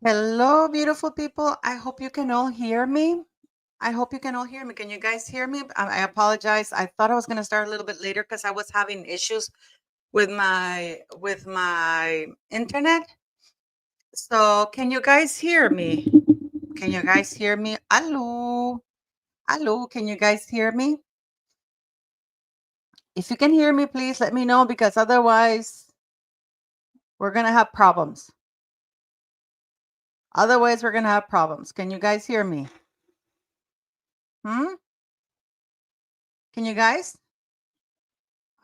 Hello, beautiful people. I hope you can all hear me. I hope you can all hear me. Can you guys hear me? I apologize. I thought I was going to start a little bit later because I was having issues with my internet. So, can you guys hear me? Can you guys hear me? Hello. Hello, can you guys hear me? If you can hear me, please let me know because otherwise we're going to have problems. Otherwise, we're going to have problems. Can you guys hear me? Hmm? Can you guys?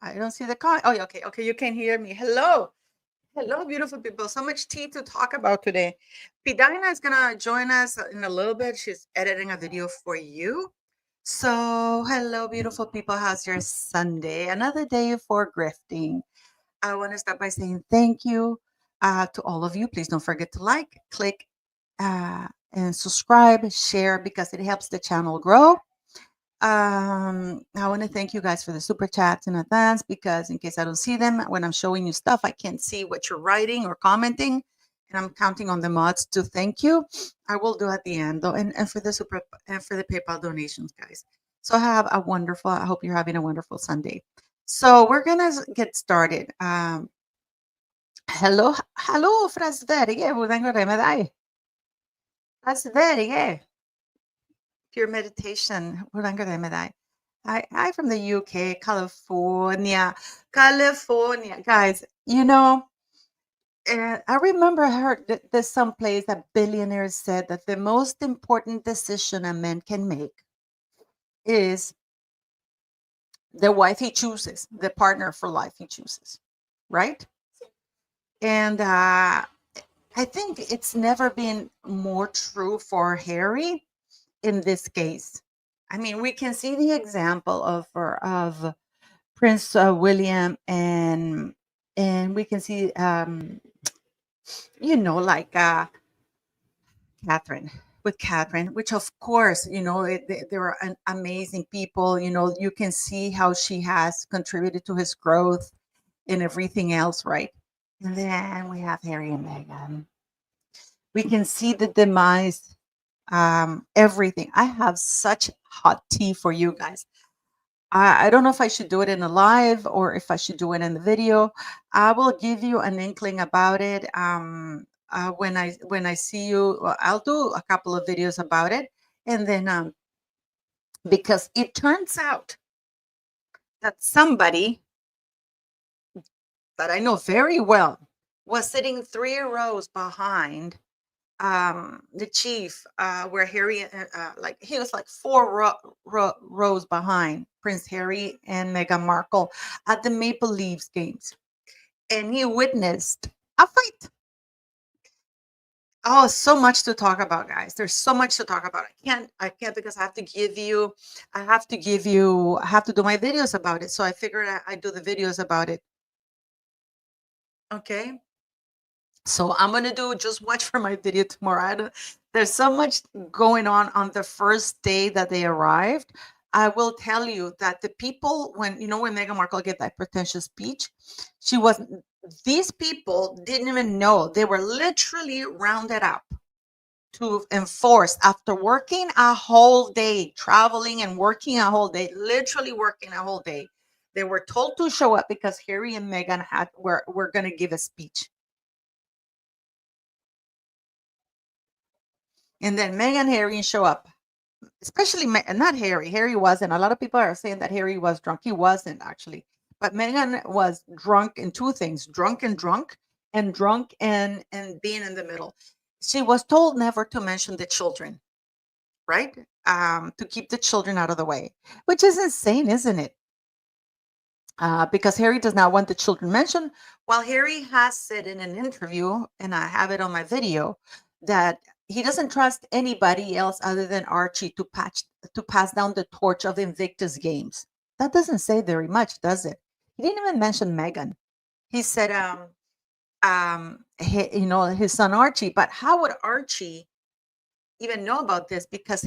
I don't see the Oh, yeah, okay, okay, you can hear me. Hello, hello, beautiful people. So much tea to talk about today. Pidina is gonna join us in a little bit. She's editing a video for you. So, hello, beautiful people. How's your Sunday? Another day for grifting. I want to start by saying thank you to all of you. Please don't forget to like, click, and subscribe, share because it helps the channel grow. I want to thank you guys for the super chats in advance because in case I don't see them when I'm showing you stuff, I can't see what you're writing or commenting. And I'm counting on the mods to thank you. I will do at the end though, and for the super and for the PayPal donations, guys. So have a wonderful. I hope you're having a wonderful Sunday. So we're gonna get started. Hello, fra Sverige. Hur går det med dig? Fra Sverige. Pure meditation. Hur går det med dig? Hi from the UK, California, California, guys. I remember I heard that there's some place that billionaires said that the most important decision a man can make is the wife he chooses, the partner for life he chooses, right? And I think it's never been more true for Harry in this case. I mean, we can see the example of Prince William and we can see like Catherine with Catherine, which of course they were an amazing people. You can see how she has contributed to his growth and everything else, right? And then we have Harry and Meghan. We can see the demise, everything. I have such hot tea for you guys. I don't know if I should do it in a live or if I should do it in the video. I will give you an inkling about it when I see you. I'll do a couple of videos about it, and then because it turns out that somebody that I know very well was sitting 3 rows behind the chief, where Harry, like he was like 4 rows behind Prince Harry and Meghan Markle at the Maple Leafs games, and he witnessed a fight. Oh, so much to talk about, guys. There's so much to talk about. I can't because I have to do my videos about it. So I figured I do the videos about it. Okay. So I'm gonna do just watch for my video tomorrow. There's so much going on the first day that they arrived. I will tell you that the people, when Meghan Markle gave that pretentious speech, she wasn't. These people didn't even know they were literally rounded up to enforce after working a whole day, traveling and working a whole day, literally working a whole day. They were told to show up because Harry and Meghan were going to give a speech. And then Meghan and Harry show up, especially not Harry. Harry wasn't. A lot of people are saying that Harry was drunk. He wasn't actually. But Meghan was drunk in two things: and drunk and being in the middle. She was told never to mention the children, right? To keep the children out of the way, which is insane, isn't it? Because Harry does not want the children mentioned. While Harry has said in an interview, and I have it on my video, that he doesn't trust anybody else other than Archie to pass down the torch of Invictus Games. That doesn't say very much, does it? He didn't even mention Meghan. He said, his son Archie. But how would Archie even know about this? Because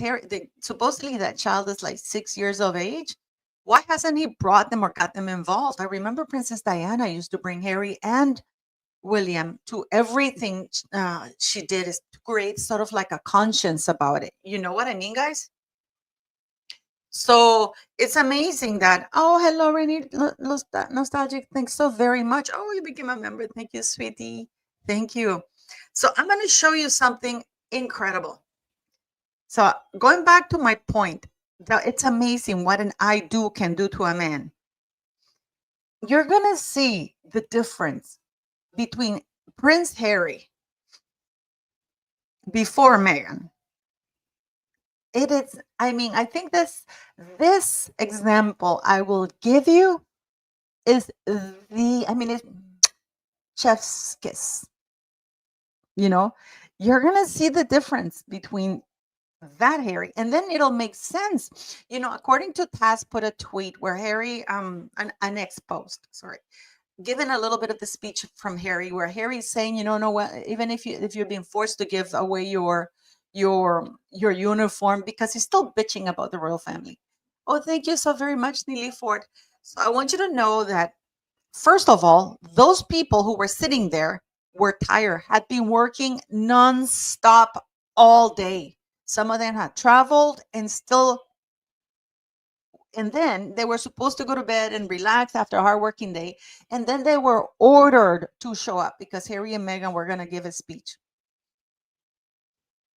supposedly that child is like 6 years of age. Why hasn't he brought them or got them involved? I remember Princess Diana used to bring Harry and William to everything she did is to create sort of like a conscience about it. You know what I mean, guys? So it's amazing that, oh, hello, Renee, nostalgic. Thanks so very much. Oh, you became a member. Thank you, sweetie. Thank you. So I'm going to show you something incredible. So going back to my point, that it's amazing what an I do can do to a man. You're going to see the difference between Prince Harry before Meghan. It is, I mean, I think this example I will give you is I mean, it's chef's kiss. You know, you're gonna see the difference between that Harry, and then it'll make sense. You know, according to Taz, put a tweet where Harry, an ex post, sorry, given a little bit of the speech from Harry, where Harry's saying, you know, no, what, even if you're being forced to give away your uniform, because he's still bitching about the royal family. Oh, thank you so very much, Neely Ford. So I want you to know that, first of all, those people who were sitting there were tired, had been working nonstop all day. Some of them had traveled and still, and then they were supposed to go to bed and relax after a hard working day. And then they were ordered to show up because Harry and Meghan were going to give a speech.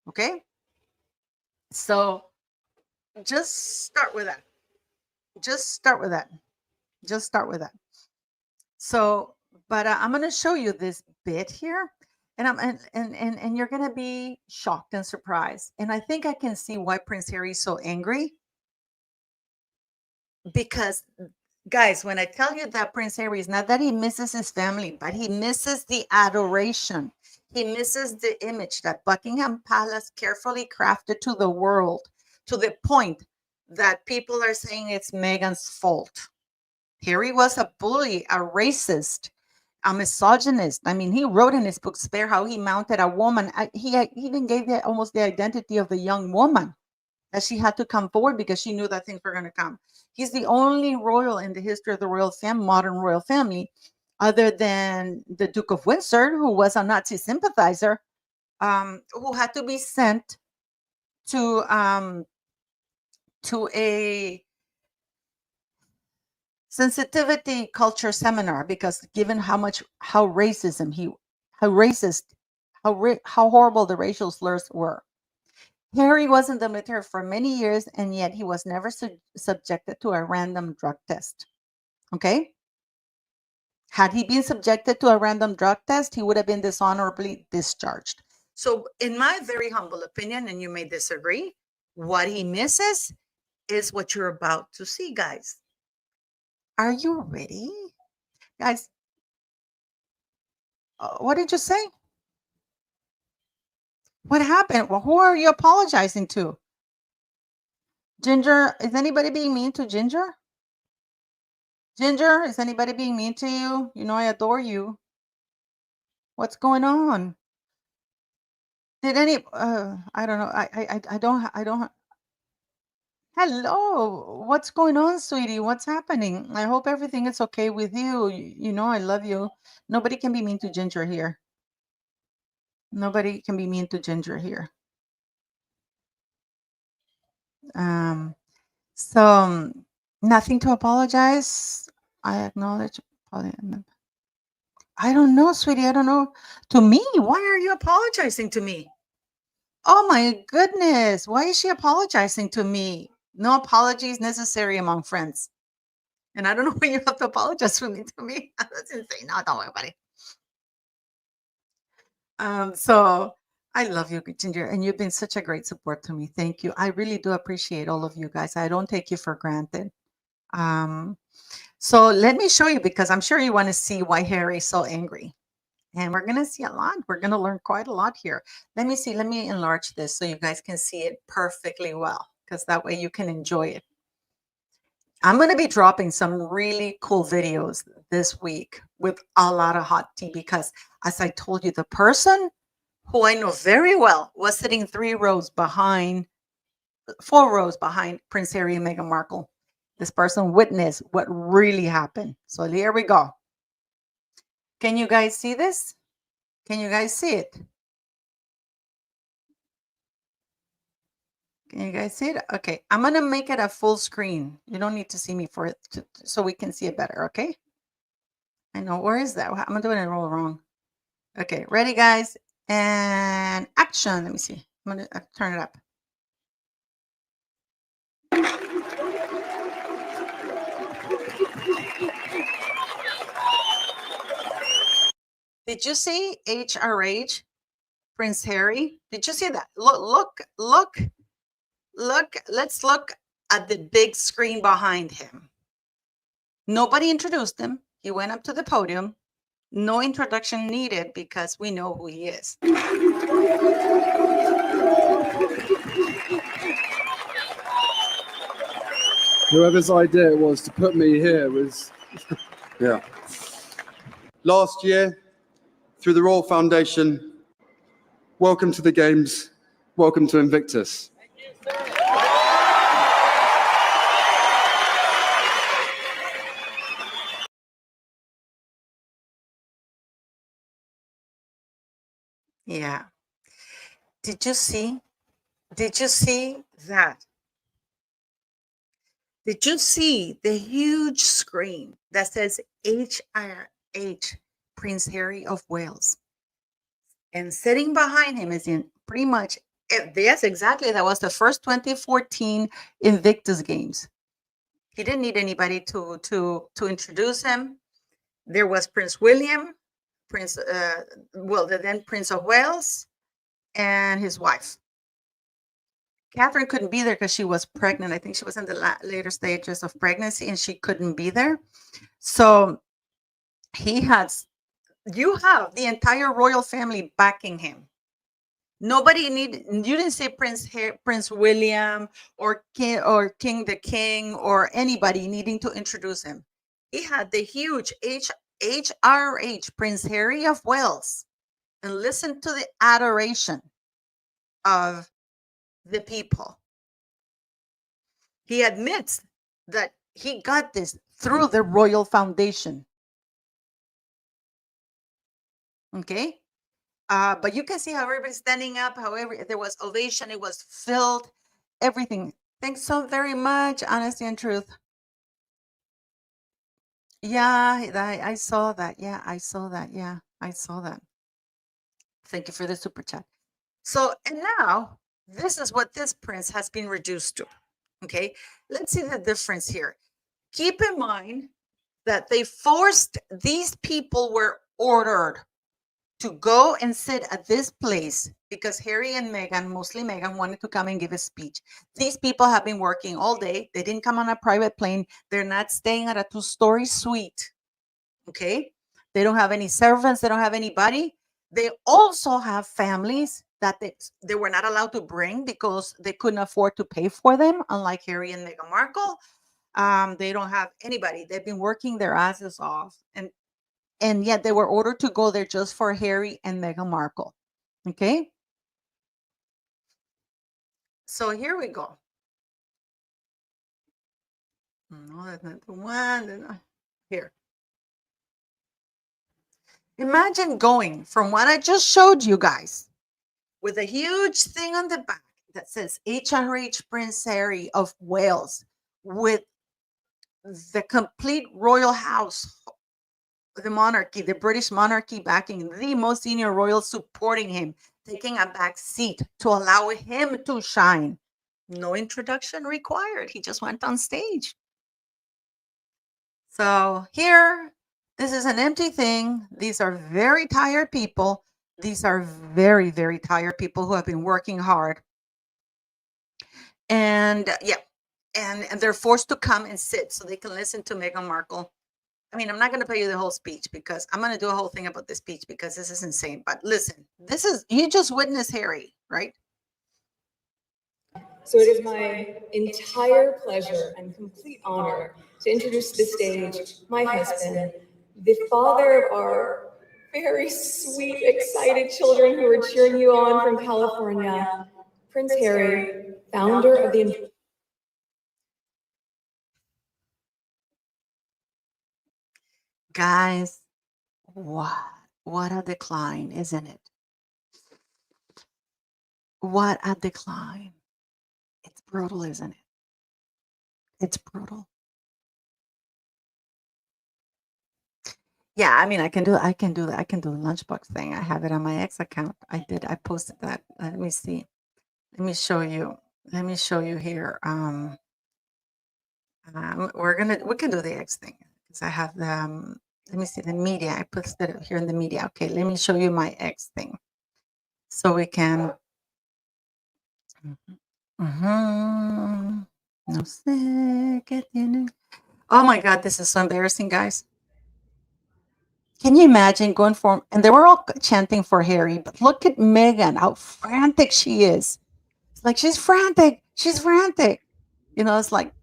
Okay. So just start with that. Just start with that. Just start with that. So, but I'm going to show you this bit here, and and you're going to be shocked and surprised. And I think I can see why Prince Harry is so angry, because, guys, when I tell you that Prince Harry is not that he misses his family, but he misses the adoration. He misses the image that Buckingham Palace carefully crafted to the world, to the point that people are saying it's Meghan's fault. Harry was a bully, a racist, a misogynist. I mean, he wrote in his book Spare how he mounted a woman. He even gave almost the identity of the young woman, that she had to come forward because she knew that things were going to come. He's the only royal in the history of the royal family, modern royal family, other than the Duke of Windsor, who was a Nazi sympathizer, who had to be sent to a sensitivity culture seminar, because given how racism he how racist how horrible the racial slurs were. Harry was in the military for many years, and yet he was never subjected to a random drug test. Okay? Had he been subjected to a random drug test, he would have been dishonorably discharged. So, in my very humble opinion, and you may disagree, what he misses is what you're about to see, guys. Are you ready? Guys, what did you say? What happened? Well, who are you apologizing to? Ginger, is anybody being mean to Ginger? Ginger, is anybody being mean to you? You know I adore you. What's going on? Did any I don't know. I don't Hello. What's going on, sweetie? What's happening? I hope everything is okay with you. You know I love you. Nobody can be mean to Ginger here. Nobody can be mean to Ginger here. Um so nothing to apologize. I acknowledge. I don't know, sweetie. I don't know. To me, why are you apologizing to me? Oh my goodness. Why is she apologizing to me? No apologies necessary among friends. And I don't know why you have to apologize for me to me. That's insane. No, don't worry about it. So I love you, Ginger, and you've been such a great support to me. Thank you. I really do appreciate all of you guys. I don't take you for granted. Um, so let me show you, because I'm sure you want to see why Harry's so angry. And we're going to see a lot. We're going to learn quite a lot here. Let me see. Let me enlarge this so you guys can see it perfectly well, because that way you can enjoy it. I'm going to be dropping some really cool videos this week with a lot of hot tea, because, as I told you, the person who I know very well was sitting 4 rows behind Prince Harry and Meghan Markle. This person witnessed what really happened. So here we go. Can you guys see this? Can you guys see it? Can you guys see it? Okay, I'm gonna make it a full screen. You don't need to see me for it so we can see it better, okay? I know, where is that? I'm doing it all wrong. Okay, ready guys? And action. Let me see. I'm gonna turn it up. Did you see HRH, Prince Harry? Did you see that? Look. Let's look at the big screen behind him. Nobody introduced him. He went up to the podium. No introduction needed because we know who he is. Whoever's idea it was to put me here was, yeah. Last year, through the Royal Foundation, welcome to the Games, welcome to Invictus. Yeah. Did you see? Did you see that? Did you see the huge screen that says HRH, Prince Harry of Wales? And sitting behind him is in pretty much, yes, exactly. That was the first 2014 Invictus Games. He didn't need anybody to introduce him. There was Prince William, the then Prince of Wales, and his wife. Catherine couldn't be there because she was pregnant. I think she was in the later stages of pregnancy and she couldn't be there. So you have the entire royal family backing him. You didn't see Prince William or King the King or anybody needing to introduce him. He had the huge HRH, Prince Harry of Wales, and listen to the adoration of the people. He admits that he got this through the Royal Foundation. Okay? But you can see how everybody's standing up, however, there was ovation, it was filled, everything. Thanks so very much, Honesty and Truth. Yeah, I saw that. Yeah, I saw that. Yeah, I saw that. Thank you for the super chat. So, and now this is what this prince has been reduced to. Okay, let's see the difference here. Keep in mind that these people were ordered to go and sit at this place because Harry and Meghan, mostly Meghan, wanted to come and give a speech. These people have been working all day. They didn't come on a private plane. They're not staying at a 2-story suite. Okay? They don't have any servants. They don't have anybody. They also have families that they were not allowed to bring because they couldn't afford to pay for them, unlike Harry and Meghan Markle. They don't have anybody. They've been working their asses off. And yet they were ordered to go there just for Harry and Meghan Markle. Okay? So here we go. No, that's not the one. Here. Imagine going from what I just showed you guys with a huge thing on the back that says HRH Prince Harry of Wales with the complete royal house, the monarchy, the British monarchy backing, the most senior royals supporting him, taking a back seat to allow him to shine. No introduction required. He just went on stage. So here, this is an empty thing. These are very tired people. These are very, very tired people who have been working hard. And yeah, and they're forced to come and sit so they can listen to Meghan Markle. I mean, I'm not going to play you the whole speech because I'm going to do a whole thing about this speech because this is insane. But listen, you just witnessed Harry, right? So it is my entire pleasure and complete honor to introduce to the stage my husband, the father of our very sweet, excited children who are cheering you on from California, Prince Harry, founder of the... Guys, What a decline, isn't it? What a decline. It's brutal, isn't it? It's brutal. Yeah, I mean, I can do that. I can do the lunchbox thing. I have it on my ex account. I posted that. Let me see. Let me show you. Let me show you here. We can do the X thing because I have the, let me see the media. I posted it here in the media. Okay, let me show you my X thing. So we can, no sé qué tiene. Oh my God, this is so embarrassing, guys. Can you imagine going for, and they were all chanting for Harry, but look at Meghan, how frantic she is. It's like, she's frantic. She's frantic. You know, it's like,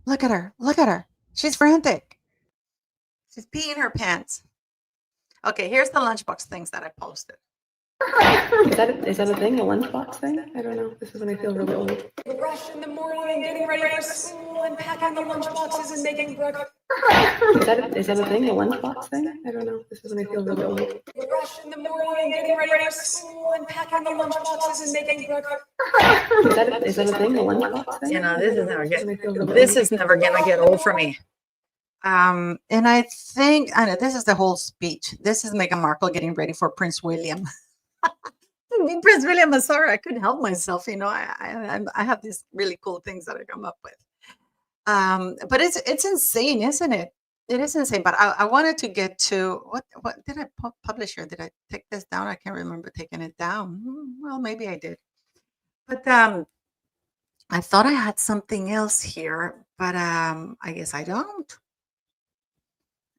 look at her. Look at her. She's frantic. She's peeing her pants. Okay, here's the lunchbox things that I posted. Is that a thing? A lunchbox thing? I don't know. This is when I feel really old. Rush in the morning, getting ready for school, and packing the lunchboxes and making breakfast. Is that a thing? A lunchbox thing? I don't know. This is when I feel really old. Rush in the morning, getting ready for school, and packing the lunchboxes and making breakfast. Is that a thing? A lunchbox thing? You know, this is never gonna get old for me. And I know this is the whole speech. This is Meghan Markle getting ready for Prince William. Prince William, I'm sorry, I couldn't help myself. You know, I have these really cool things that I come up with. But it's insane, isn't it? It is insane. But I wanted to get to what did I publish here? Did I take this down? I can't remember taking it down. Well, maybe I did. But I thought I had something else here, but I guess I don't.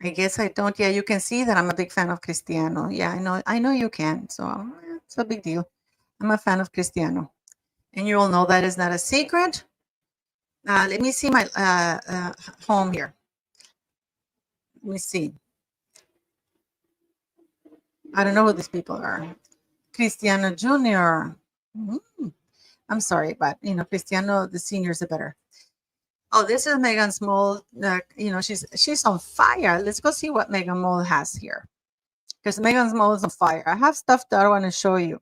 Yeah, you can see that I'm a big fan of Cristiano. Yeah, I know you can. So it's a big deal. I'm a fan of Cristiano. And you all know that is not a secret. Let me see my home here. Let me see. I don't know who these people are. Cristiano Jr. I'm sorry, but you know, Cristiano the senior is better. Oh, this is Megan Small. You know, she's on fire. Let's go see what Megan Small has here. Because Megan Small is on fire. I have stuff that I want to show you.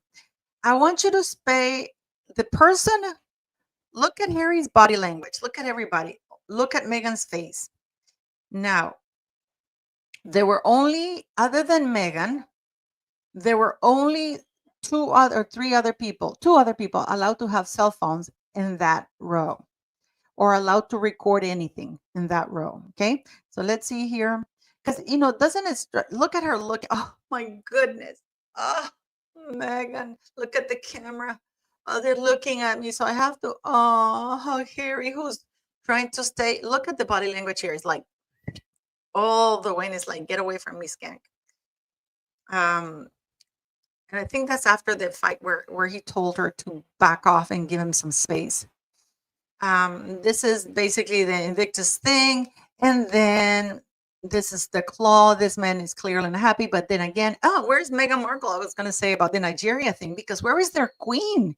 I want you to spay the person. Look at Harry's body language. Look at everybody. Look at Megan's face. Now, there were only, other than Megan, there were only two other people allowed to have cell phones in that row or allowed to record anything in that row. Okay. So let's see here. Because, you know, doesn't it, look at her look. Oh my goodness. Oh, Megan, look at the camera. Oh, they're looking at me. So I have to, oh, Harry, who's trying to stay. Look at the body language here. It's like all the way. And it's like, get away from me, skank. And I think that's after the fight where he told her to back off and give him some space. This is basically the Invictus thing. And then this is the claw. This man is clearly unhappy. But then again, where's Meghan Markle? I was going to say about the Nigeria thing, because where is their queen?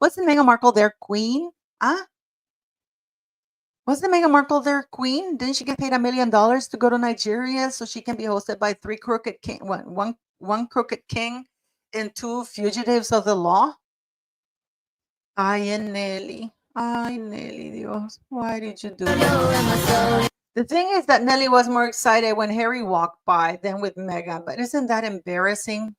Wasn't Meghan Markle their queen? Wasn't Meghan Markle their queen? Didn't she get paid $1 million to go to Nigeria so she can be hosted by three crooked king, one crooked king and two fugitives of the law? Ay, Nelly, Dios, why did you do that? The thing is that Nelly was more excited when Harry walked by than with Meghan, but isn't that embarrassing?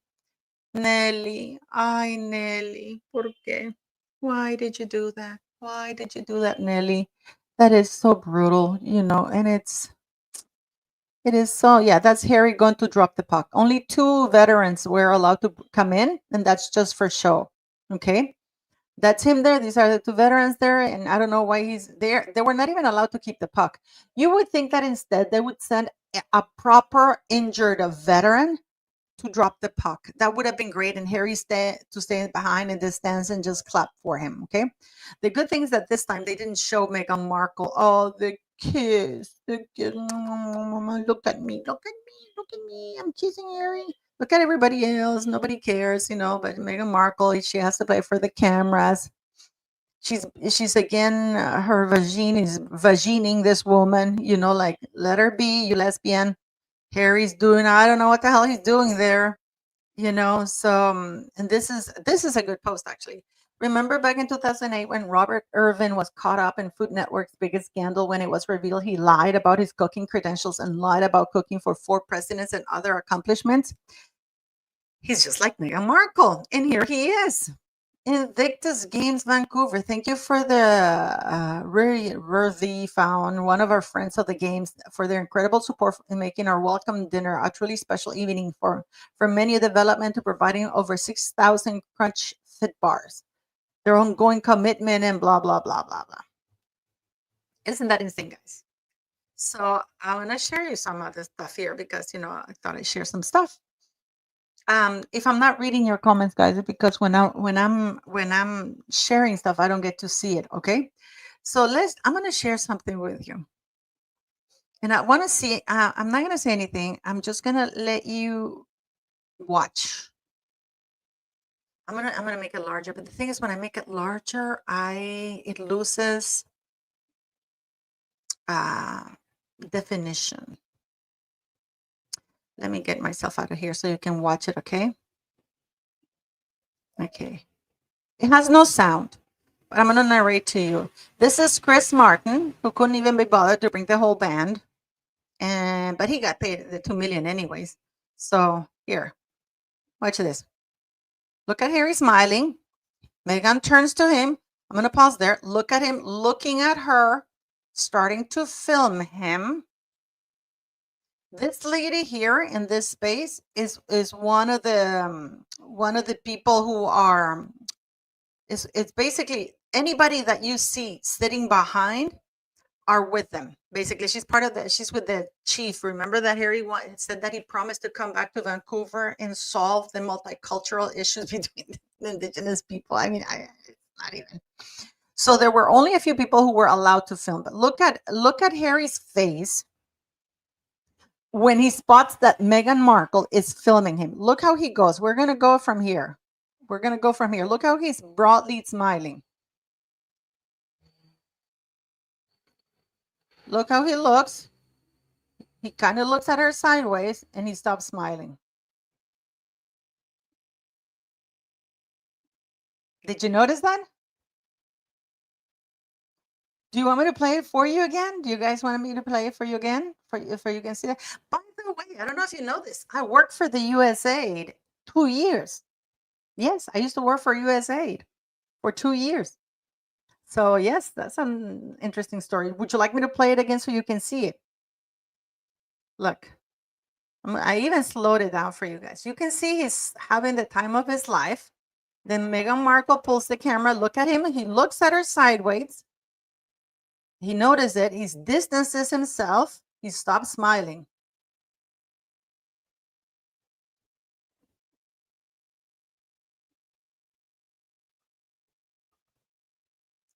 Nelly, ay, Nelly, ¿por qué? Why did you do that? Why did you do that, Nelly? That is so brutal, you know, and it is so, yeah, that's Harry going to drop the puck. Only two veterans were allowed to come in, and that's just for show. Okay. That's him there. These are the two veterans there. And I don't know why he's there. They were not even allowed to keep the puck. You would think that instead they would send a proper injured veteran to drop the puck. That would have been great. And Harry stay behind in the stands and just clap for him. Okay. The good thing is that this time they didn't show Meghan Markle. Oh, the kiss. The kiss. Look at me. Look at me. Look at me. I'm kissing Harry. Look at everybody else. Nobody cares, you know, but Meghan Markle, she has to play for the cameras. She's again, her vagine is vagining this woman, you know, like, let her be, you lesbian. Harry's doing, I don't know what the hell he's doing there, So, and this is a good post actually. Remember back in 2008 when Robert Irvin was caught up in Food Network's biggest scandal when it was revealed he lied about his cooking credentials and lied about cooking for 4 presidents and other accomplishments? He's just like Meghan Markle, and here he is. Invictus Games Vancouver. Thank you for the really worthy found one of our friends of the games for their incredible support in making our welcome dinner a truly special evening for menu development to providing over 6,000 crunch fit bars. Their ongoing commitment and blah blah blah blah blah. Isn't that insane, guys? So I want to share you some of this stuff here because I thought I'd share some stuff. If I'm not reading your comments, guys, it's because when I'm sharing stuff, I don't get to see it. Okay, so I'm gonna share something with you, and I want to see. I'm not gonna say anything. I'm just gonna let you watch. I'm gonna make it larger, but the thing is, when I make it larger, it loses uh, definition. Let me get myself out of here so you can watch it. Okay. Okay. It has no sound. I'm going to narrate to you. This is Chris Martin, who couldn't even be bothered to bring the whole band, but he got paid the 2 million anyways. So here, watch this. Look at Harry smiling. Meghan turns to him. I'm going to pause there. Look at him looking at her, starting to film him. This lady here in this space is one of the people who are. It's basically anybody that you see sitting behind are with them. Basically, she's with the chief. Remember that Harry said that he promised to come back to Vancouver and solve the multicultural issues between the indigenous people. I mean, not even. So there were only a few people who were allowed to film. But look at Harry's face when he spots that Meghan Markle is filming him. Look how he goes. We're gonna go from here. Look how he's broadly smiling. Look how he looks. He kind of looks at her sideways and he stops smiling. Did you notice that? Do you want me to play it for you again? Do you guys want me to play it for you again? For you can see that. By the way, I don't know if you know this. I worked for the USAID 2 years. Yes, I used to work for USAID for 2 years. So yes, that's an interesting story. Would you like me to play it again so you can see it? Look, I even slowed it down for you guys. You can see he's having the time of his life. Then Meghan Markle pulls the camera. Look at him. He looks at her sideways. He noticed it. He distances himself. He stops smiling.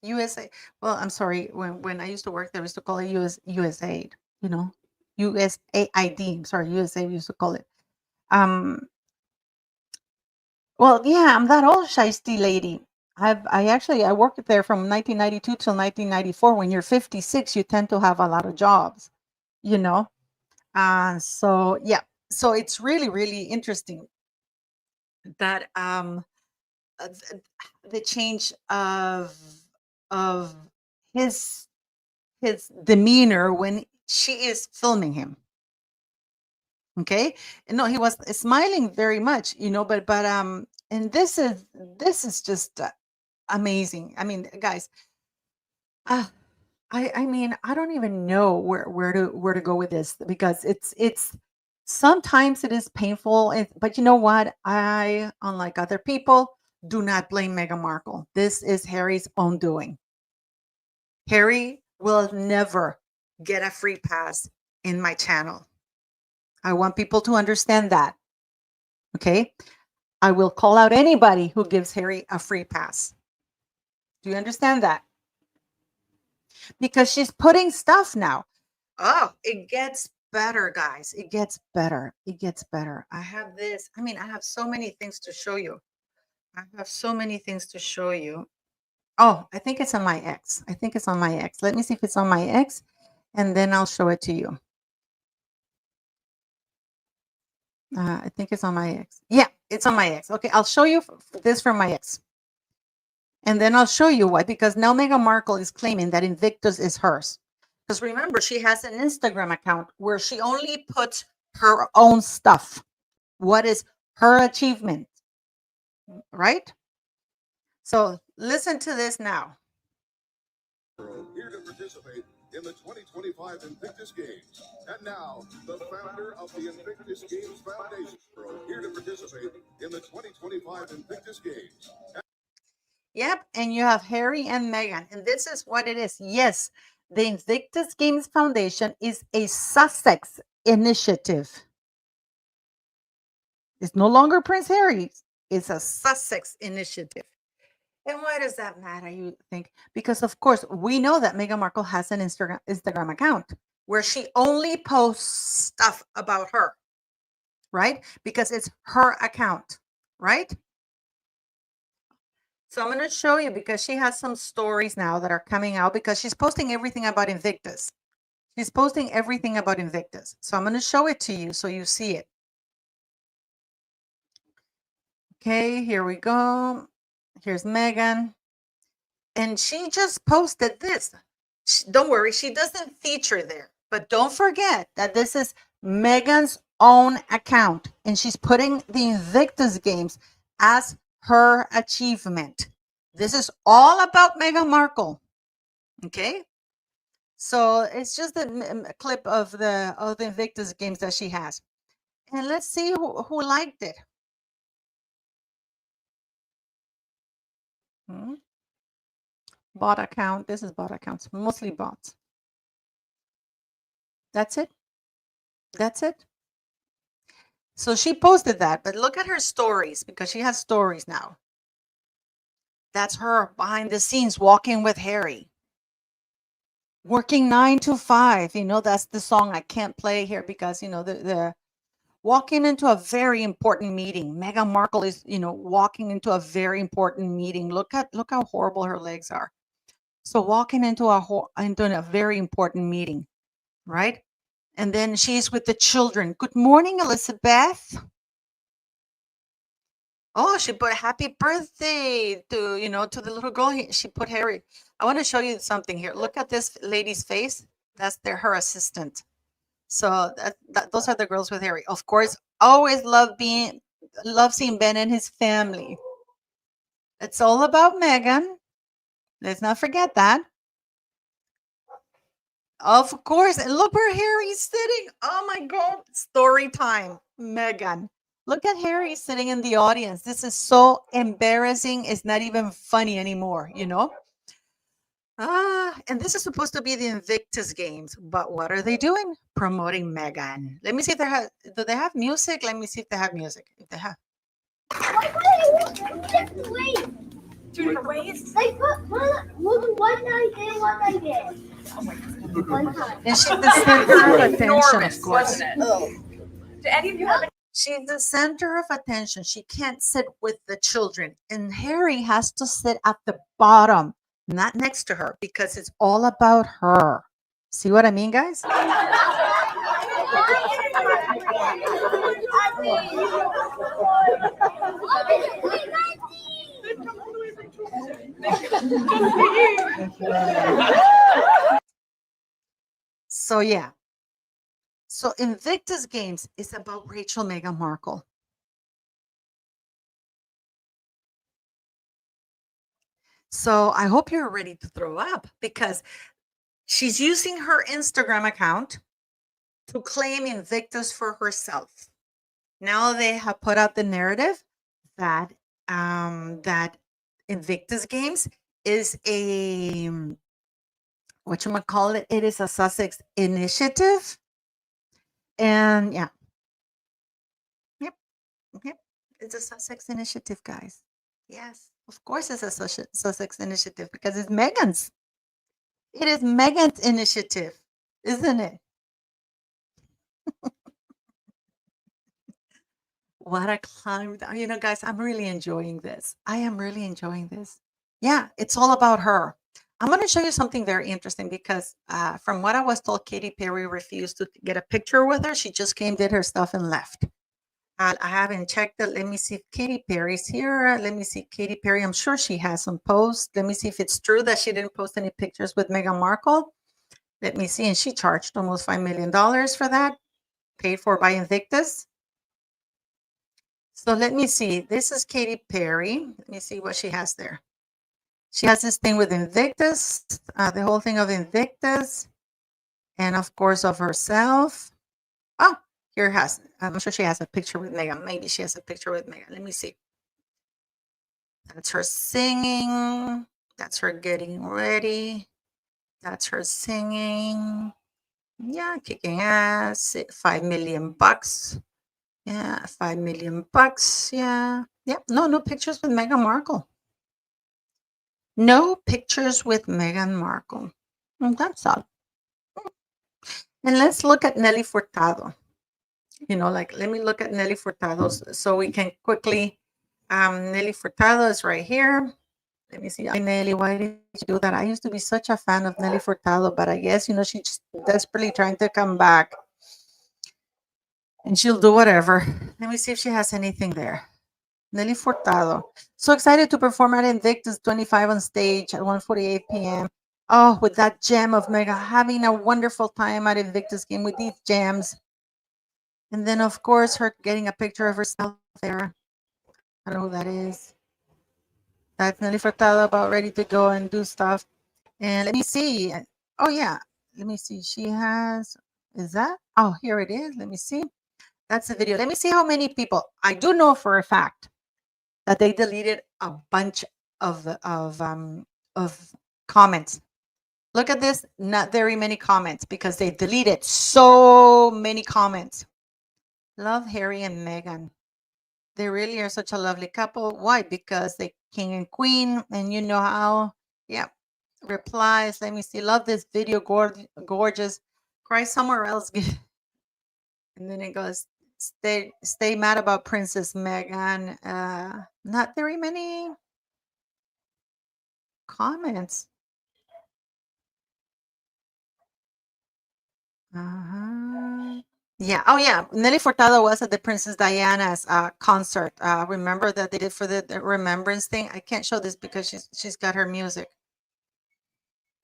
USA. Well, I'm sorry. When I used to work there, we used to call it USAID. USAID. I'm sorry, USA. We used to call it. Well, yeah, I'm that old shiesty lady. I worked there from 1992 till 1994. When you're 56, you tend to have a lot of jobs, you know. So yeah, so it's really really interesting that the change of his his demeanor when she is filming him. Okay, and no, he was smiling very much, but and this is just amazing. I mean, guys, uh, I mean, I don't even know where to go with this because it's sometimes it is painful, but you know what? I, unlike other people, do not blame Meghan Markle. This is Harry's own doing. Harry will never get a free pass in my channel. I want people to understand that. Okay? I will call out anybody who gives Harry a free pass. Do you understand that? Because she's putting stuff now. Oh, it gets better, guys. It gets better. It gets better. I have this. I mean, I have so many things to show you. I have so many things to show you. Oh, I think it's on my X. I think it's on my X. Let me see if it's on my X, and then I'll show it to you. I think it's on my ex. Yeah, it's on my ex. Okay, I'll show you this from my ex. And then I'll show you why. Because now Meghan Markle is claiming that Invictus is hers. Because remember, she has an Instagram account where she only puts her own stuff. What is her achievement? Right? So listen to this now. Here to participate in the 2025 Invictus Games. And now, the founder of the Invictus Games Foundation. Here to participate in the 2025 Invictus Games. Yep, and you have Harry and Meghan. And this is what it is. Yes, the Invictus Games Foundation is a Sussex initiative. It's no longer Prince Harry's, it's a Sussex initiative. And why does that matter, you think? Because, of course, we know that Meghan Markle has an Instagram account where she only posts stuff about her, right? Because it's her account, right? So I'm going to show you because she has some stories now that are coming out because she's posting everything about Invictus. She's posting everything about Invictus. So I'm going to show it to you so you see it. Okay, here we go. Here's Meghan. And she just posted this. Don't worry, she doesn't feature there. But don't forget that this is Meghan's own account. And she's putting the Invictus Games as her achievement. This is all about Meghan Markle. Okay? So it's just a clip of the Invictus Games that she has. And let's see who liked it. Bot account. This is bot accounts, mostly bots. That's it. That's it. So she posted that, but look at her stories because she has stories now. That's her behind the scenes walking with Harry. Working 9 to 5. You know, that's the song I can't play here because, you know, the walking into a very important meeting. Meghan Markle is, you know, walking into a very important meeting. Look how horrible her legs are. So walking into a very important meeting, right? And then she's with the children. Good morning, Elizabeth. Oh, she put happy birthday to, you know, to the little girl. She put Harry. I want to show you something here. Look at this lady's face. That's her assistant. So those are the girls with Harry. Of course, always love seeing Ben and his family. It's all about Meghan. Let's not forget that. Of course. And look where Harry's sitting. Oh my God. Story time. Meghan. Look at Harry sitting in the audience. This is so embarrassing. It's not even funny anymore, you know? And this is supposed to be the Invictus Games, but what are they doing? Promoting Meghan. Let me see if do they have music? Let me see if they have music. If they have. Wait. Two different ways. Like one night there, one night there. Oh my God. One time. And she's the center of attention, Enormous, of course. wasn't it? Oh. Do any of you have any? She's the center of attention. She can't sit with the children. And Harry has to sit at the bottom, not next to her, because it's all about her. See what I mean, guys? So, yeah. So Invictus Games is about Rachel Meghan Markle. So I hope you're ready to throw up because she's using her Instagram account to claim Invictus for herself. Now they have put out the narrative that that Invictus Games is a whatchamacallit, it is a Sussex initiative. And yeah. Yep. It's a Sussex initiative, guys. Yes, of course it's a Sussex initiative because it's Meghan's. It is Meghan's initiative, isn't it? What a climb. You know, guys, I'm really enjoying this. I am really enjoying this. Yeah, it's all about her. I'm going to show you something very interesting because from what I was told, Katy Perry refused to get a picture with her. She just came, did her stuff, and left. I haven't checked it. Let me see if Katy Perry's here. Let me see Katy Perry. I'm sure she has some posts. Let me see if it's true that she didn't post any pictures with Meghan Markle. Let me see. And she charged almost $5 million for that, paid for by Invictus. So let me see. This is Katy Perry. Let me see what she has there. She has this thing with Invictus, the whole thing of Invictus, and of course of herself. Oh, here has. I'm sure she has a picture with Meghan. Maybe she has a picture with Meghan. Let me see. That's her singing. That's her getting ready. That's her singing. Yeah, kicking ass. $5 million. Yeah, $5 million. Yeah. Yep. No, no pictures with Meghan Markle. No pictures with Meghan Markle. That's all. And let's look at Nelly Furtado. Let me look at Nelly Furtado so we can quickly. Nelly Furtado is right here. Let me see. Nelly, why did you do that? I used to be such a fan of Nelly Furtado, but I guess, she's just desperately trying to come back. And she'll do whatever. Let me see if she has anything there. Nelly Furtado. So excited to perform at Invictus 25 on stage at 1:48 p.m. Oh, with that gem of Mega, having a wonderful time at Invictus game with these gems. And then, of course, her getting a picture of herself there. I don't know who that is. That's Nelly Furtado about ready to go and do stuff. And let me see. Oh, yeah. Let me see. She has, is that? Oh, here it is. Let me see. That's the video. Let me see how many people. I do know for a fact that they deleted a bunch of comments. Look at this. Not very many comments because they deleted so many comments. Love Harry and Meghan. They really are such a lovely couple. Why? Because they king and queen, and you know how. Yeah. Replies. Let me see. Love this video. Gorgeous. Cry somewhere else. And then it goes. Stay mad about Princess Meghan. Not very many comments. Uh-huh. Yeah. Oh, yeah. Nelly Furtado was at the Princess Diana's concert. Remember that they did for the remembrance thing? I can't show this because she's got her music.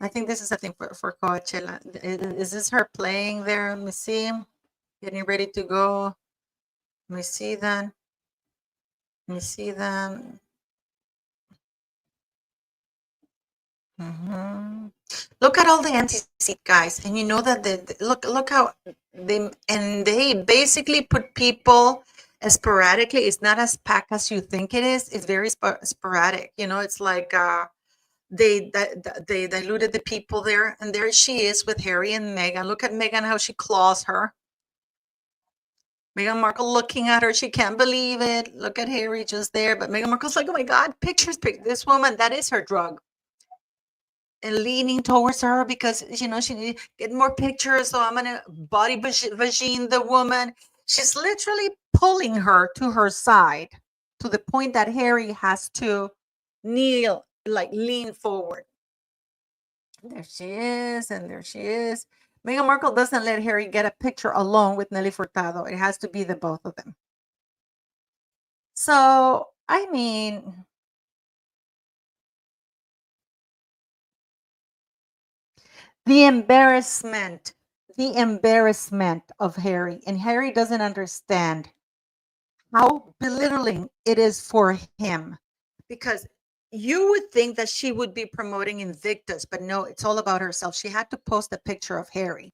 I think this is a thing for Coachella. Is this her playing there? Let me see. Getting ready to go. Let me see then. Let me see then. Mhm. Look at all the anti-seat guys, and you know that look how they basically put people sporadically. It's not as packed as you think it is. It's very sporadic. It's like they diluted the people there, and there she is with Harry and Meghan. Look at Meghan how she claws her. Meghan Markle looking at her, she can't believe it. Look at Harry just there, but Meghan Markle's like, oh my God, pictures, this woman, that is her drug. And leaning towards her because she need to get more pictures. So I'm gonna body vagine the woman. She's literally pulling her to her side to the point that Harry has to kneel, like lean forward. There she is, and there she is. Meghan Markle doesn't let Harry get a picture alone with Nelly Furtado. It has to be the both of them. So, I mean, the embarrassment of Harry, and Harry doesn't understand how belittling it is for him, because you would think that she would be promoting Invictus, but no, it's all about herself. She had to post a picture of Harry,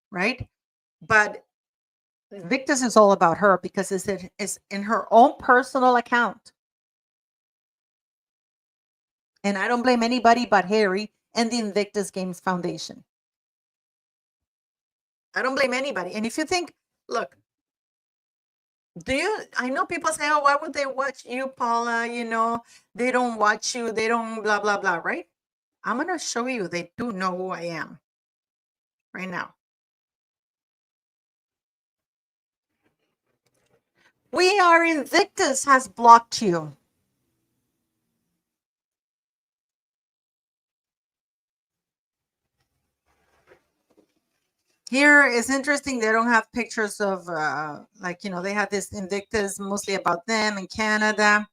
right? But Invictus is all about her because it's in her own personal account. And I don't blame anybody but Harry and the Invictus Games Foundation. I don't blame anybody. And if you think, look, I know people say, oh, why would they watch you, Paula? They don't watch you. They don't blah, blah, blah, right? I'm going to show you they do know who I am right now. We Are Invictus has blocked you. Here is interesting. They don't have pictures of they have this Invictus mostly about them in Canada.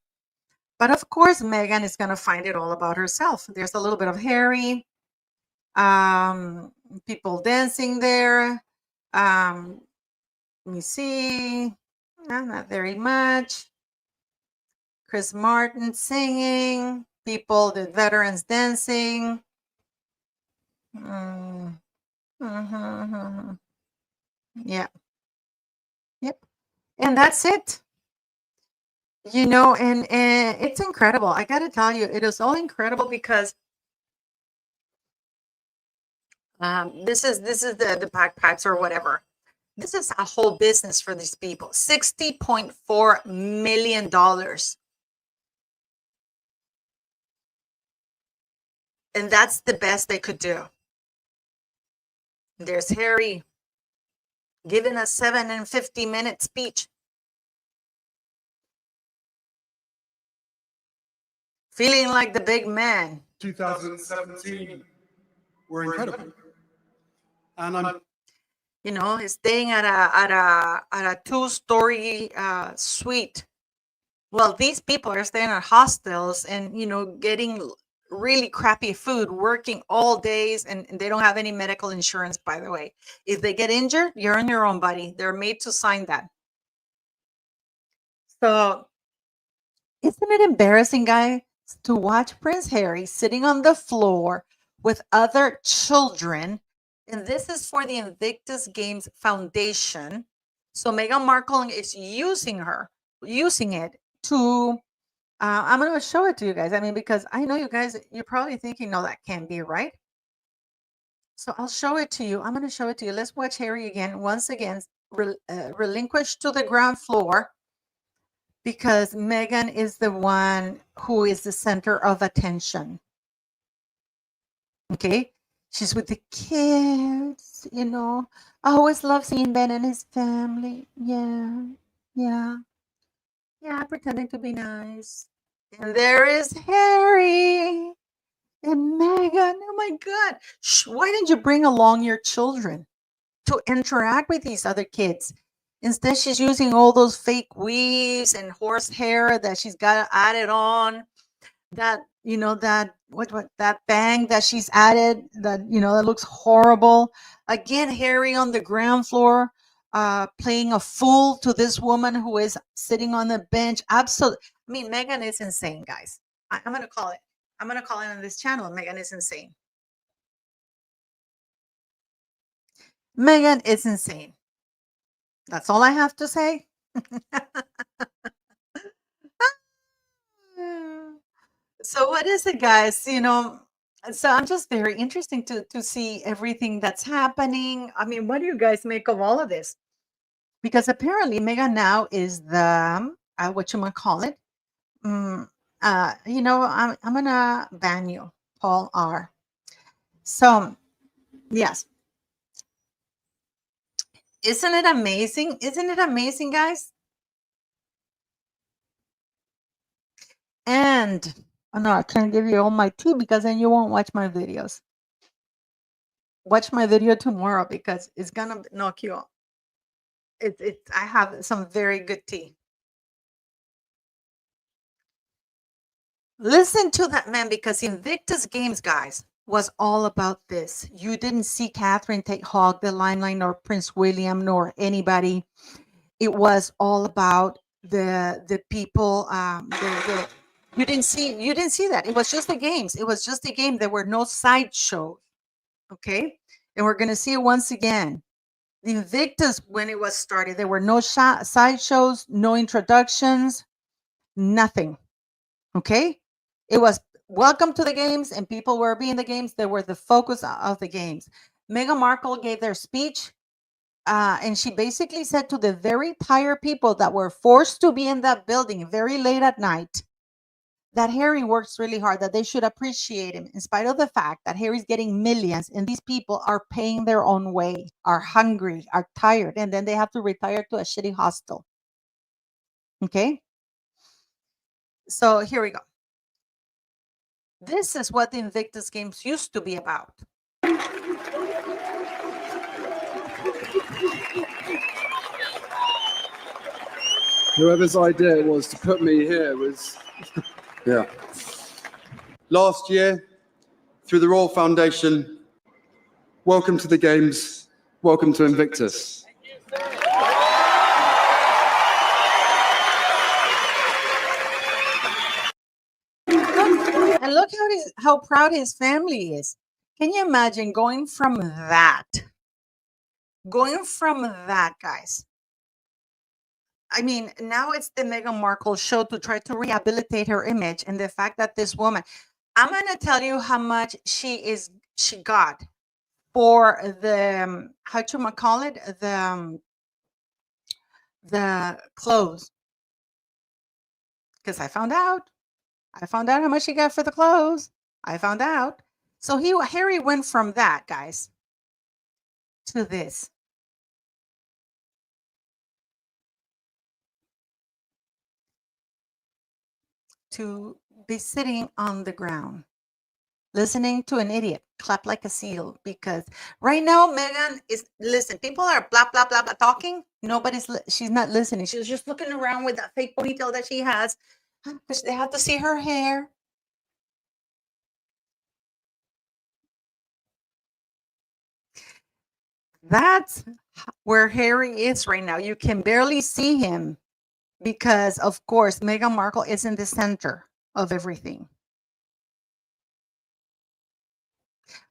But of course, Meghan is going to find it all about herself. There's a little bit of Harry, people dancing there. Let me see. Not very much. Chris Martin singing. People, the veterans dancing. Mm, mhm. Yeah. Yep. And that's it. And it's incredible. I got to tell you, it is all incredible because this is the backpacks or whatever. This is a whole business for these people. $60.4 million. And that's the best they could do. There's Harry giving a 7 and 50-minute speech. Feeling like the big man. 2017 were incredible. And I'm He's staying at a 2-story suite. Well, these people are staying at hostels and getting really crappy food, working all days, and they don't have any medical insurance, by the way. If they get injured, you're on your own, buddy. They're made to sign that. So, isn't it embarrassing, guys, to watch Prince Harry sitting on the floor with other children? And this is for the Invictus Games Foundation. So Meghan Markle is using it to. I'm going to show it to you guys. I mean, because I know you guys, you're probably thinking, no, that can't be right. So I'll show it to you. I'm going to show it to you. Let's watch Harry again. Once again, relinquished to the ground floor because Meghan is the one who is the center of attention. Okay? She's with the kids, I always love seeing Ben and his family. Yeah. Yeah. Yeah, pretending to be nice. And there is Harry and Meghan. Oh my God. Why didn't you bring along your children to interact with these other kids? Instead, she's using all those fake weaves and horse hair that she's got added on. That that bang that she's added that looks horrible. Again, Harry on the ground floor, playing a fool to this woman who is sitting on the bench. Absolutely. I mean, Meghan is insane, guys. I'm gonna call it. I'm gonna call it on this channel. Meghan is insane. Meghan is insane. That's all I have to say. So what is it, guys? So I'm just very interesting to see everything that's happening. I mean, what do you guys make of all of this? Because apparently Meghan now is the what you might call it. I'm gonna ban you, Paul R. So yes, isn't it amazing? Isn't it amazing, guys? And no, I can't give you all my tea because then you won't watch my videos. Watch my video tomorrow because it's gonna knock you off. I have some very good tea. Listen to that man because Invictus Games, guys, was all about this. You didn't see Catherine hog the limelight, nor Prince William, nor anybody. It was all about the people. You didn't see that. It was just the games. It was just a game. There were no sideshows. Okay, and we're gonna see it once again. The Invictus, when it was started, there were no sideshows, no introductions, nothing. Okay, it was welcome to the games, and people were being the games. They were the focus of the games. Meghan Markle gave their speech, and she basically said to the very tired people that were forced to be in that building very late at night that Harry works really hard, that they should appreciate him in spite of the fact that Harry's getting millions and these people are paying their own way, are hungry, are tired, and then they have to retire to a shitty hostel. Okay? So here we go. This is what the Invictus Games used to be about. Whoever's idea it was to put me here was, yeah. Last year, through the Royal Foundation, welcome to the Games, welcome to Invictus. And look how proud his family is. Can you imagine going from that, guys? I mean, now it's the Meghan Markle show to try to rehabilitate her image, and the fact that this woman, I'm gonna tell you how much she got for the how you call it, the clothes, because I found out how much she got for the clothes. I found out. So Harry went from that, guys, to this. To be sitting on the ground, listening to an idiot clap like a seal, because right now Meghan is, listen, people are blah blah blah blah talking. She's not listening. She's just looking around with that fake ponytail that she has, because they have to see her hair. That's where Harry is right now. You can barely see him because, of course, Meghan Markle is in the center of everything.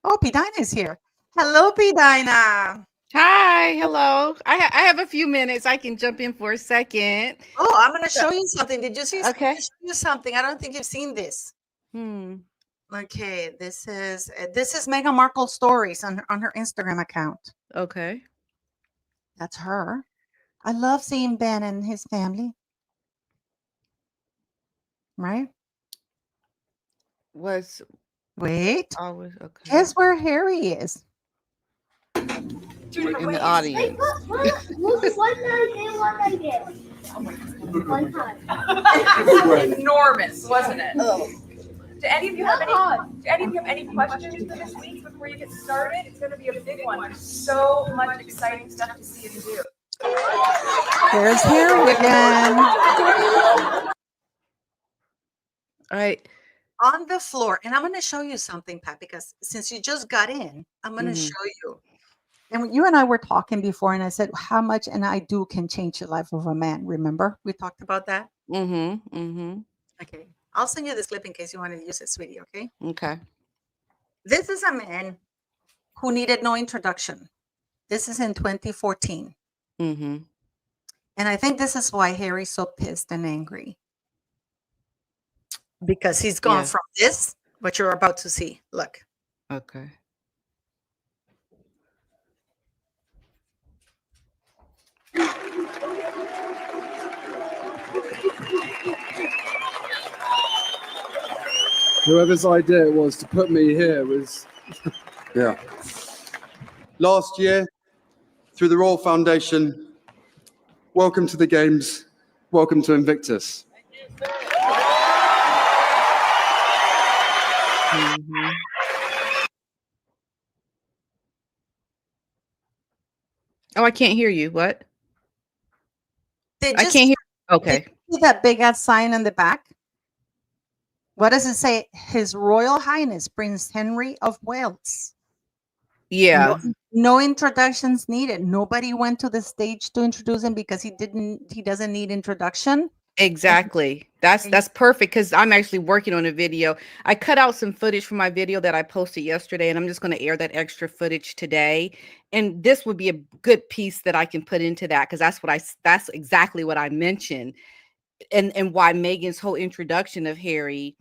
Oh, P. Dinah is here. Hello, P. Dinah. Hi, hello. I have a few minutes. I can jump in for a second. Oh, I'm going to show you something. Did you see? Okay. Show you something. I don't think you've seen this. Okay, this is Meghan Markle's stories on her Instagram account. Okay. That's her. I love seeing Ben and his family. Right? Wait. Always okay. Guess where Harry is? In the audience. Look, one night and one night again. One time. Enormous, wasn't it? Do any of you have any questions for this week before you get started? It's going to be a big one. There's so much exciting stuff to see and do. There's Harry again. All right. On the floor. And I'm going to show you something, Pat, because since you just got in, I'm going to show you. And you and I were talking before, and I said how much an I do can change the life of a man. Remember? We talked about that? Okay. I'll send you this clip in case you want to use it, sweetie, okay? Okay. This is a man who needed no introduction. This is in 2014. And I think this is why Harry's so pissed and angry. Because he's gone from this, what you're about to see. Look. Okay. Whoever's idea it was to put me here was, yeah. Last year, through the Royal Foundation, welcome to the Games, welcome to Invictus. Oh, I can't hear you. What? I can't hear. Okay. See that big ass sign on the back? What does it say? His Royal Highness Prince Henry of Wales. Yeah. No introductions needed. Nobody went to the stage to introduce him because he doesn't need introduction. Exactly. That's perfect, because I'm actually working on a video. I cut out some footage from my video that I posted yesterday, and I'm just going to air that extra footage today. And this would be a good piece that I can put into that, because that's exactly what I mentioned, and why Meghan's whole introduction of Harry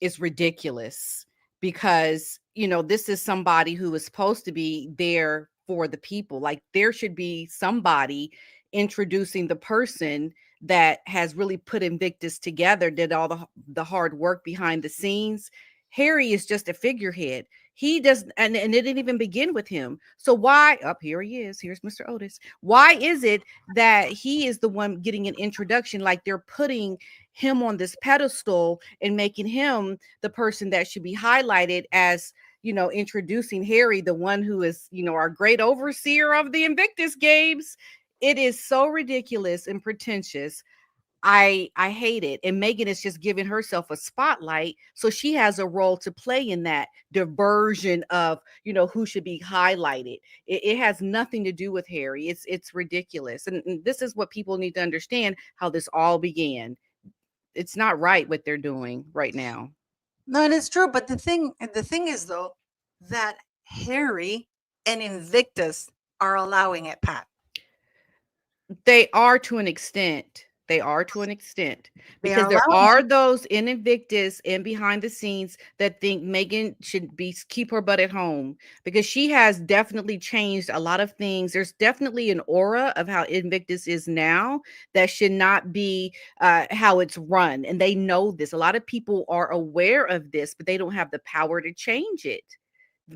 is ridiculous, because this is somebody who is supposed to be there for the people. Like, there should be somebody introducing the person that has really put Invictus together, did all the hard work behind the scenes. Harry is just a figurehead. He doesn't, and it didn't even begin with him. So why, here he is, here's Mr. Otis. Why is it that he is the one getting an introduction? Like, they're putting him on this pedestal and making him the person that should be highlighted as, introducing Harry, the one who is, our great overseer of the Invictus Games. It is so ridiculous and pretentious. I hate it. And Megan is just giving herself a spotlight. So she has a role to play in that diversion of, who should be highlighted. It has nothing to do with Harry. It's ridiculous. And this is what people need to understand, how this all began. It's not right what they're doing right now. No, and it's true. But the thing is though, that Harry and Invictus are allowing it, Pat. They are to an extent. They are to an extent, They because are there allowing are it. those in Invictus and behind the scenes that think Megan should keep her butt at home, because she has definitely changed a lot of things. There's definitely an aura of how Invictus is now that should not be how it's run, and they know this. A lot of people are aware of this, but they don't have the power to change it.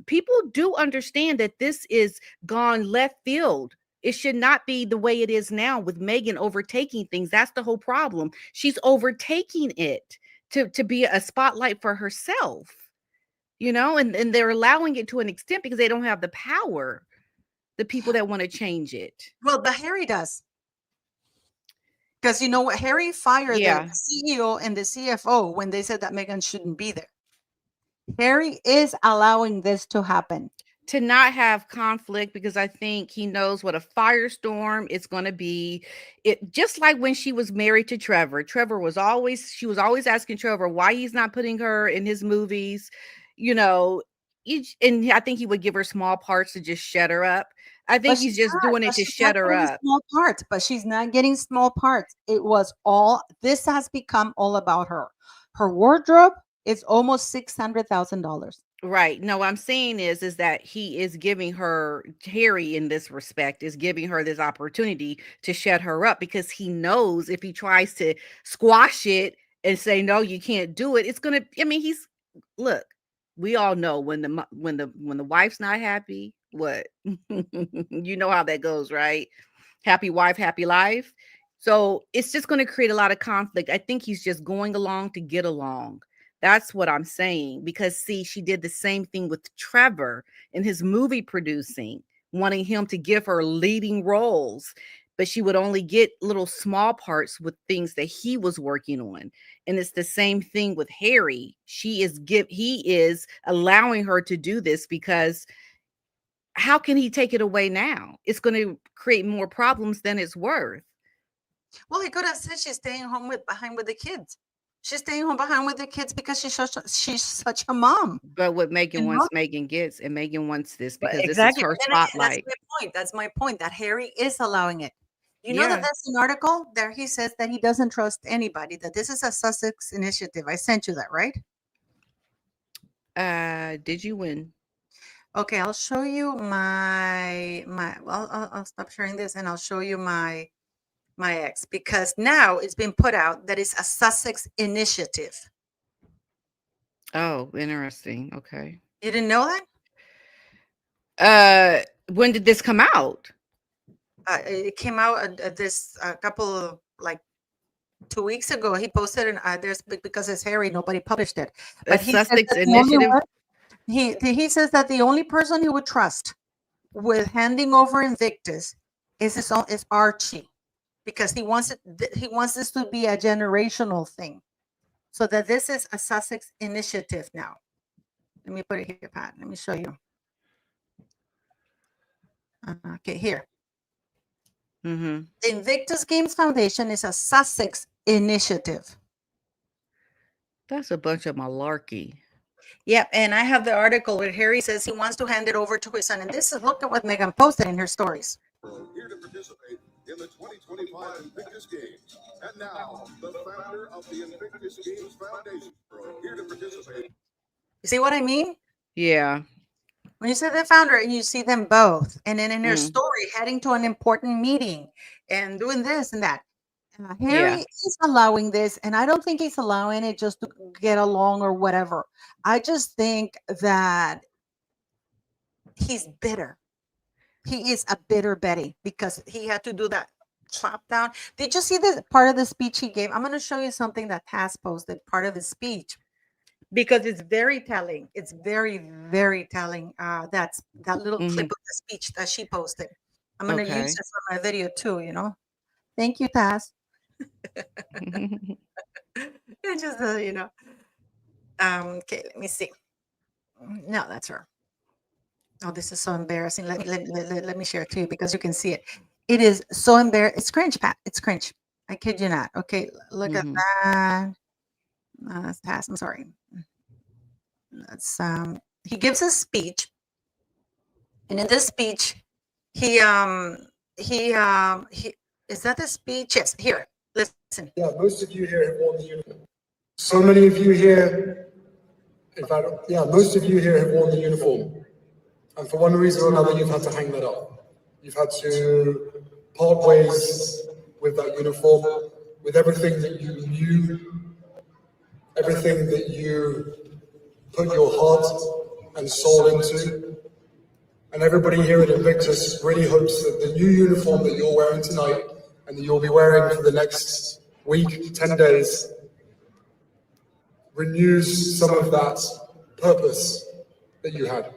People do understand that this is gone left field. It should not be the way it is now with Megan overtaking things. That's the whole problem. She's overtaking it to be a spotlight for herself, and they're allowing it to an extent because they don't have the power, the people that want to change it. Well, but Harry does. Because you know what? Harry fired Yeah. the CEO and the CFO when they said that Megan shouldn't be there. Harry is allowing this to happen. To not have conflict, because I think he knows what a firestorm it's going to be. It just like when she was married to Trevor. She was always asking Trevor why he's not putting her in his movies, and I think he would give her small parts to just shut her up. I think But he's she's just not. doing it But to she's not shut her getting up. small parts. But she's not getting small parts. This has become all about her. Her wardrobe is almost $600,000. Right. No, what I'm saying is that he is giving her, Harry in this respect, is giving her this opportunity to shut her up, because he knows if he tries to squash it and say, no, you can't do it, it's going to, look, we all know when the wife's not happy, what, you know how that goes, right? Happy wife, happy life. So it's just going to create a lot of conflict. I think he's just going along to get along. That's what I'm saying. Because see, she did the same thing with Trevor in his movie producing, wanting him to give her leading roles, but she would only get little small parts with things that he was working on. And it's the same thing with Harry. He is allowing her to do this, because how can he take it away now? It's going to create more problems than it's worth. Well, he could have said she's staying home behind with the kids. She's staying home behind with the kids because she's such a mom. But what You Megan know? wants, Megan gets, and Megan wants this But because this is exactly. her But then again, that's spotlight. my point. That's my point, that Harry is allowing it. You know that Yeah. that's an article there. He says that he doesn't trust anybody, that this is a Sussex initiative. I sent you that, right? Did you win? Okay, I'll show you well, I'll stop sharing this and I'll show you my ex, because now it's been put out that it's a Sussex initiative. Oh, interesting. Okay. You didn't know that? When did this come out? It came out this a couple of 2 weeks ago. He posted and there's because it's Harry, nobody published it. A But he says Sussex that the only initiative? one he says that the only person he would trust with handing over Invictus is Archie, because he wants this to be a generational thing, so that this is a Sussex initiative now. Let me put it here, Pat. Let me show you. Okay, here. Mm-hmm. The Invictus Games Foundation is a Sussex initiative. That's a bunch of malarkey. Yep, and I have the article where Harry says he wants to hand it over to his son. And this is, look at what Meghan posted in her stories. Here to participate in the 2025 Invictus Games. And now, the founder of the Invictus Games Foundation, here to participate. You see what I mean? Yeah. When you say the founder and you see them both, and then in her story, heading to an important meeting and doing this and that. Harry is allowing this, and I don't think he's allowing it just to get along or whatever. I just think that he's bitter. He is a bitter Betty, because he had to do that chop down. Did you see the part of the speech he gave? I'm going to show you something that Taz posted, part of his speech, because it's very telling. It's very, very telling. That little clip of the speech that she posted. I'm going to use it for my video too, Thank you, Taz. It's just, okay, let me see. No, that's her. Oh, this is so embarrassing. Let me share it to you because you can see it. It is so embarrassing. It's cringe, Pat. It's cringe. I kid you not. Okay, look at Mhm. that. That's pass. I'm sorry. That's he gives a speech, and in this speech, he he is that the speech? Yes, here. Listen. Yeah, most of you here have worn the uniform. So many of you here, in fact, yeah, most of you here have worn the uniform. And for one reason or another, you've had to hang that up. You've had to part ways with that uniform, with everything that you knew, everything that you put your heart and soul into. And everybody here at Invictus really hopes that the new uniform that you're wearing tonight and that you'll be wearing for the next week, 10 days, renews some of that purpose that you had.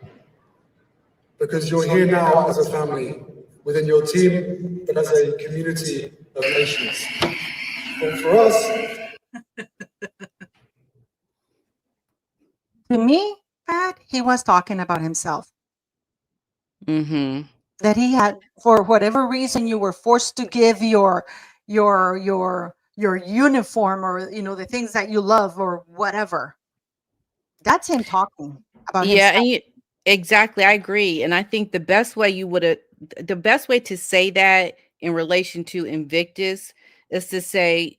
Because you're here now as a family, within your team, but as a community of nations. But for us, To me, Pat, he was talking about himself. Mhm. That he had, for whatever reason, you were forced to give your uniform, or the things that you love, or whatever. That's him talking about Yeah, himself. and exactly, I agree. And I think the best way to say that in relation to Invictus is to say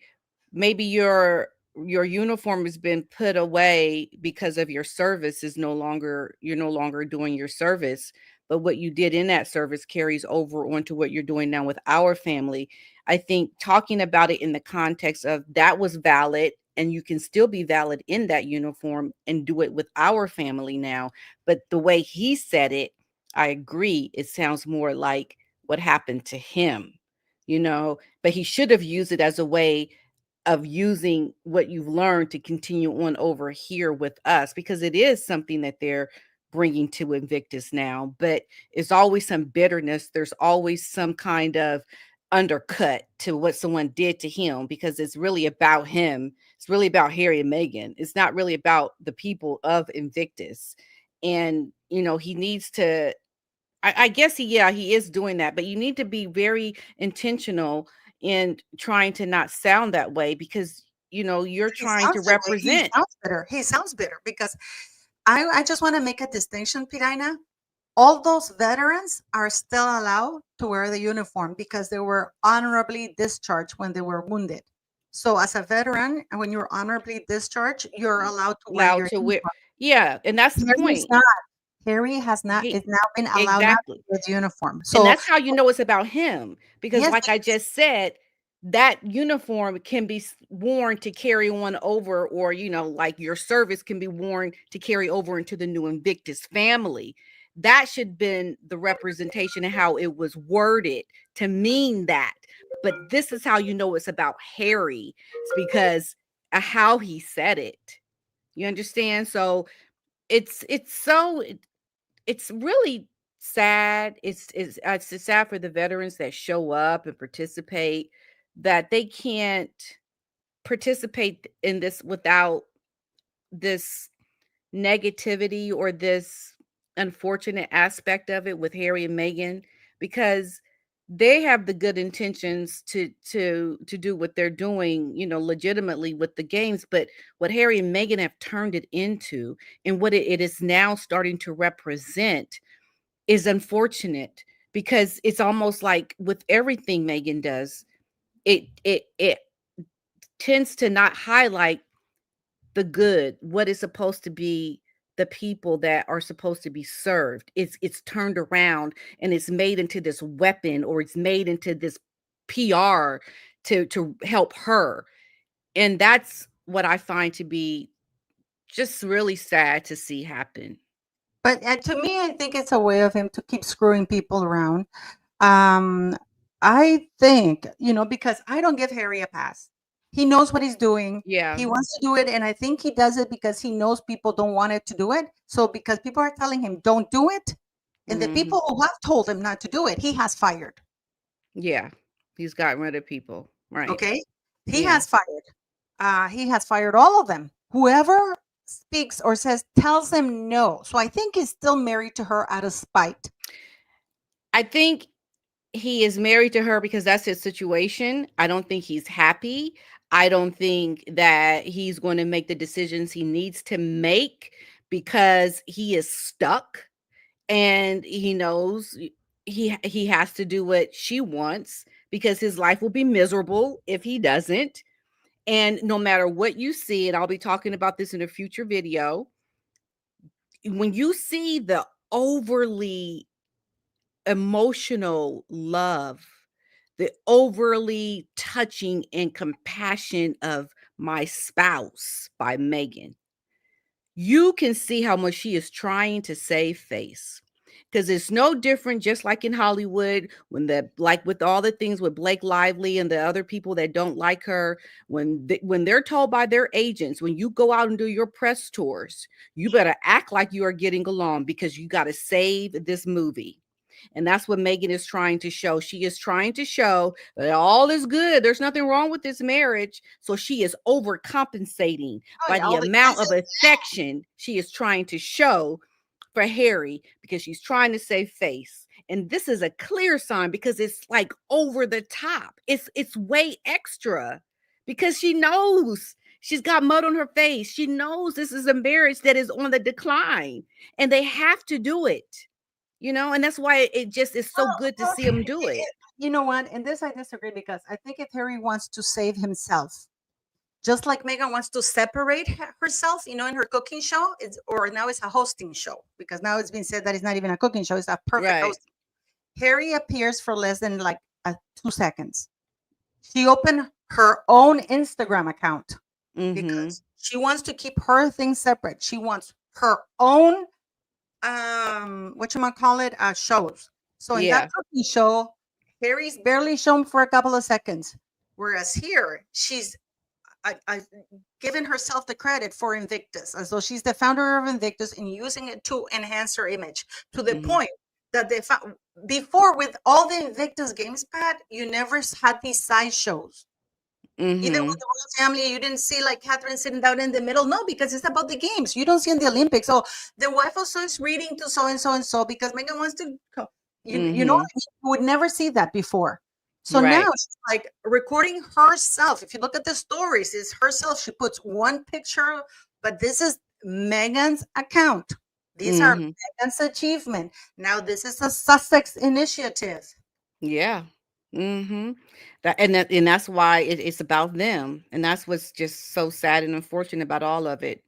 maybe your uniform has been put away because of your service is no longer you're no longer doing your service, but what you did in that service carries over onto what you're doing now with our family. I think talking about it in the context of that was valid and you can still be valid in that uniform and do it with our family now. But the way he said it, I agree. It sounds more like what happened to him, but he should have used it as a way of using what you've learned to continue on over here with us because it is something that they're bringing to Invictus now. But it's always some bitterness. There's always some kind of undercut to what someone did to him because it's really about him. It's really about Harry and Meghan. It's not really about the people of Invictus. And, he needs to I guess he is doing that, but you need to be very intentional in trying to not sound that way because you're He trying to sounds that way. He represent. sounds bitter. He sounds bitter because I just want to make a distinction, Piraina. All those veterans are still allowed to wear the uniform because they were honorably discharged when they were wounded. So, as a veteran, and when you're honorably discharged, you're allowed to wear Allowed your to wear. uniform. Yeah, and that's the Harry's point. not. Harry has not. He Is now been allowed not to exactly. wear the uniform. And So, that's how you know it's about him, because yes, like I just said, that uniform can be worn to carry on over, or like your service can be worn to carry over into the new Invictus family. That should been the representation and how it was worded to mean that. But this is how you know it's about Harry. It's because of how he said it. You understand? So it's really sad. It's sad for the veterans that show up and participate, that they can't participate in this without this negativity or this unfortunate aspect of it with Harry and Meghan, because they have the good intentions to do what they're doing, legitimately with the games. But what Harry and Meghan have turned it into, and what it is now starting to represent, is unfortunate, because it's almost like with everything Megan does, it tends to not highlight the good, what is supposed to be the people that are supposed to be served. It's turned around and it's made into this weapon, or it's made into this PR to help her. And that's what I find to be just really sad to see happen. but to me, I think it's a way of him to keep screwing people around. Um, I think, because I don't give Harry a pass. He knows what he's doing. Yeah. He wants to do it, and I think he does it because he knows people don't want it to do it. So because people are telling him don't do it, and the Mhm. people who have told him not to do it, he has fired. Yeah. He's gotten rid of people. Right. Okay. He Yeah. has fired. He has fired all of them. Whoever speaks or says tells him no. So I think he's still married to her out of spite. I think he is married to her because that's his situation. I don't think he's happy. I don't think that he's going to make the decisions he needs to make because he is stuck and he knows he has to do what she wants because his life will be miserable if he doesn't. And no matter what you see, and I'll be talking about this in a future video, when you see the overly emotional love, the overly touching and compassion of My Spouse by Meghan, you can see how much she is trying to save face. Because it's no different, just like in Hollywood, when like with all the things with Blake Lively and the other people that don't like her, when they're told by their agents, when you go out and do your press tours, you better act like you are getting along because you got to save this movie. And that's what Meghan is trying to show. She is trying to show that all is good. There's nothing wrong with this marriage. So she is overcompensating Oh, by yeah, the all the amount of kisses. affection she is trying to show for Harry because she's trying to save face. And this is a clear sign because it's like over the top. It's way extra because she knows she's got mud on her face. She knows this is a marriage that is on the decline and they have to do it. And that's why it just is so good to see him do it. You know what? In this, I disagree because I think if Harry wants to save himself, just like Megan wants to separate herself, in her cooking show, or now it's a hosting show because now it's been said that it's not even a cooking show; it's a perfect Right. host. Harry appears for less than like 2 seconds. She opened her own Instagram account Mm-hmm. because she wants to keep her things separate. She wants her own shows. So in that Yeah. cooking show, Harry's barely shown for a couple of seconds, whereas here she's given herself the credit for Invictus, as though she's the founder of Invictus and using it to enhance her image to the Mm-hmm. point that they found before with all the Invictus games, Pat, you never had these side shows. Even Mm-hmm. with the royal family, you didn't see like Catherine sitting down in the middle. No, because it's about the games. You don't see in the Olympics. Oh, the wife also is reading to so and so and so because Megan wants to. You know, Mm-hmm. you would never see that before. So now Right. she's like recording herself. If you look at the stories, it's herself. She puts one picture, but this is Megan's account. These are Mm-hmm. Megan's achievement. Now this is a Sussex initiative. Yeah. Mm-hmm. And that's why it's about them. And that's what's just so sad and unfortunate about all of it.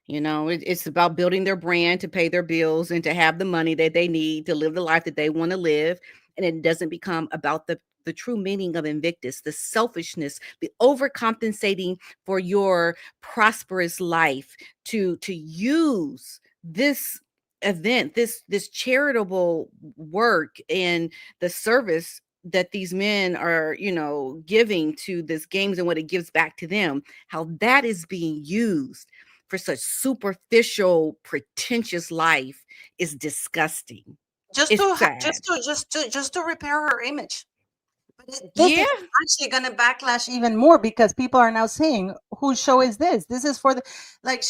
It's about building their brand to pay their bills and to have the money that they need to live the life that they want to live. And it doesn't become about the true meaning of Invictus, the selfishness, the overcompensating for your prosperous life to use this event, this charitable work and the service that these men are, giving to this games and what it gives back to them, how that is being used for such superficial, pretentious life is disgusting. Just It's to sad. just to repair her image. But this Yeah. is actually going to backlash even more because people are now saying, "Whose show is this? This is for the like."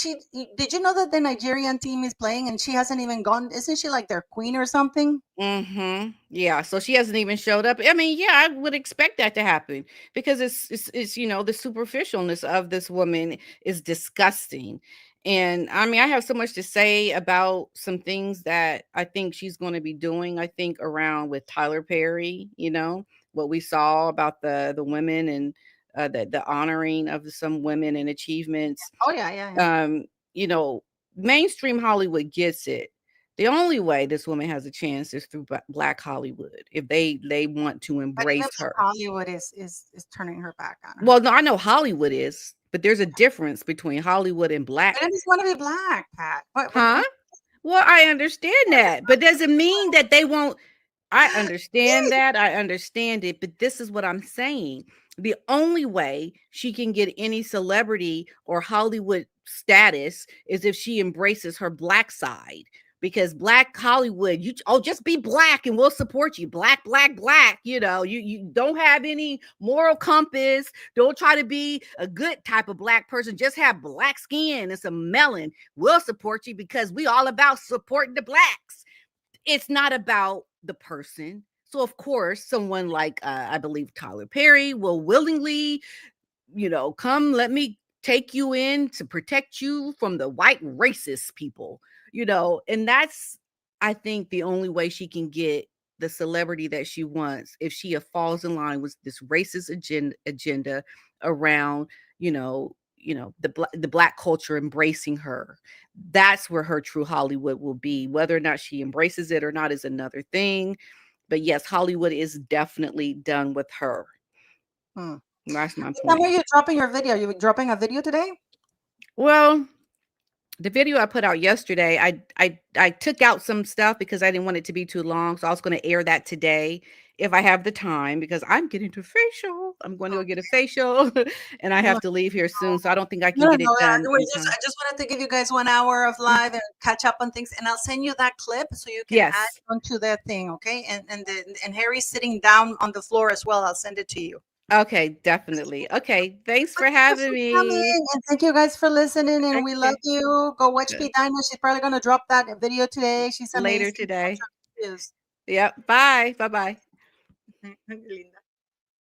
Did you know that the Nigerian team is playing and she hasn't even gone? Isn't she like their queen or something? Mm-hmm. Yeah. So she hasn't even showed up. I mean, yeah, I would expect that to happen because it's the superficialness of this woman is disgusting. And I mean, I have so much to say about some things that I think she's going to be doing. I think around with Tyler Perry, what we saw about the women and the honoring of some women and achievements. Oh yeah, yeah, yeah. You know, mainstream Hollywood gets it. The only way this woman has a chance is through Black Hollywood if they want to But even embrace her. Hollywood is turning her back on her. Well, no, I know Hollywood is, but there's a difference between Hollywood and Black. I just want to be black, Pat. Huh? Well, I understand that, but doesn't mean that they won't. I understand that. I understand it, but this is what I'm saying. The only way she can get any celebrity or Hollywood status is if she embraces her Black side. because Black Hollywood, just be Black and we'll support you. Black, Black, Black. You know, you don't have any moral compass. Don't try to be a good type of Black person. Just have Black skin and some melon. We'll support you because we all about supporting the Blacks. It's not about the person. So of course, someone like I believe Tyler Perry will willingly, come, let me take you in to protect you from the white racist people, and that's, I think, the only way she can get the celebrity that she wants, if she falls in line with this racist agenda around, the Black culture embracing her. That's where her true Hollywood will be. Whether or not she embraces it or not is another thing. But yes, Hollywood is definitely done with her. That's my When point. are you dropping your video? You dropping a video today? Well, the video I put out yesterday, I took out some stuff because I didn't want it to be too long. So I was going to air that today if I have the time, because I'm getting to facial. I'm going to go get a facial and I have to leave here soon. So I don't think I can get it done. I just wanted to give you guys 1 hour of live and catch up on things, and I'll send you that clip so you can add onto that thing, okay? And Harry's sitting down on the floor as well. I'll send it to you. Okay, definitely. Okay, thanks for having me. And thank you guys for listening, and we love you. Go watch P. Dinah. She's probably going to drop that video today. She's amazing. Later today. Yep. Bye. Bye-bye. Linda.